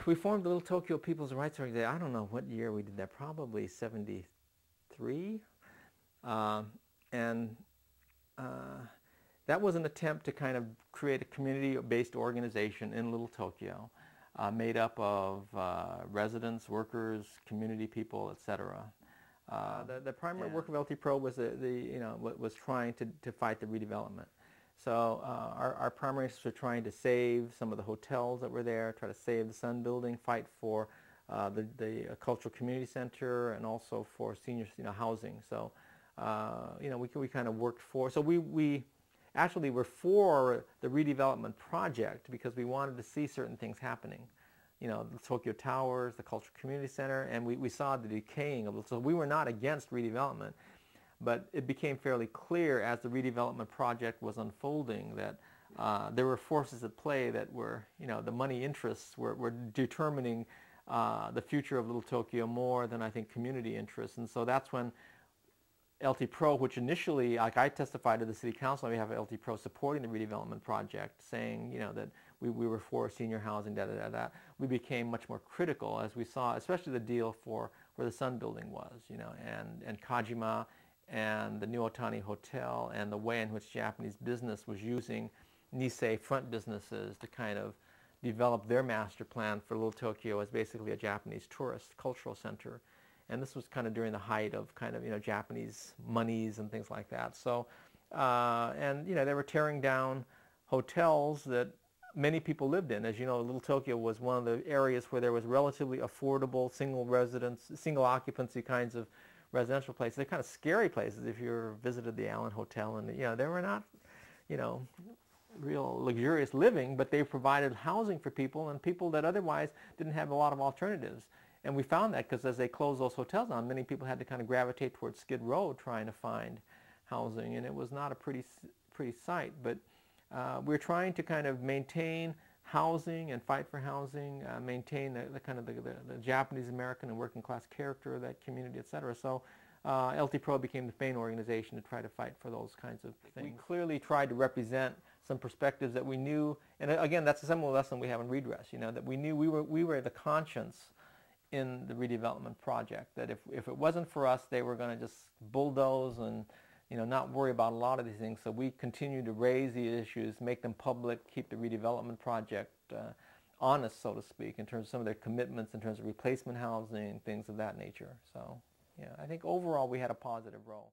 We formed the Little Tokyo People's Rights Organization. I don't know what year we did that, probably 73. And that was an attempt to kind of create a community-based organization in Little Tokyo, made up of residents, workers, community people, etc. The primary work of LTPRO was was trying to fight the redevelopment. So our primaries were trying to save some of the hotels that were there, try to save the Sun Building, fight for the cultural community center, and also for senior housing. So we kind of worked for. So we actually were for the redevelopment project because we wanted to see certain things happening. The Tokyo Towers, the Cultural Community Center, and we saw the decaying of it. So we were not against redevelopment, but it became fairly clear as the redevelopment project was unfolding that there were forces at play that were, the money interests were determining the future of Little Tokyo more than I think community interests. And so that's when LTPRO, which initially, like I testified to the city council on behalf of LTPRO supporting the redevelopment project, saying, that we were for senior housing, we became much more critical as we saw, especially the deal for where the Sun Building was, and Kajima and the New Otani Hotel and the way in which Japanese business was using Nisei front businesses to kind of develop their master plan for Little Tokyo as basically a Japanese tourist cultural center. And this was kind of during the height of kind of, Japanese monies and things like that. So, they were tearing down hotels that many people lived in. As you know, Little Tokyo was one of the areas where there was relatively affordable single residence, single occupancy kinds of residential places. They're kind of scary places if you visited the Allen Hotel, and they were not, real luxurious living, but they provided housing for people and people that otherwise didn't have a lot of alternatives. And we found that because as they closed those hotels down, many people had to kind of gravitate towards Skid Row trying to find housing, and it was not a pretty sight. But we're trying to kind of maintain housing and fight for housing, maintain the kind of the Japanese American and working class character of that community, etc. So LTPRO became the main organization to try to fight for those kinds of things. We clearly tried to represent some perspectives that we knew, and again, that's a similar lesson we have in redress. That we knew we were the conscience in the redevelopment project. That if it wasn't for us, they were going to just bulldoze and not worry about a lot of these things. So we continue to raise the issues, make them public, keep the redevelopment project honest, so to speak, in terms of some of their commitments, in terms of replacement housing, things of that nature. So, I think overall we had a positive role.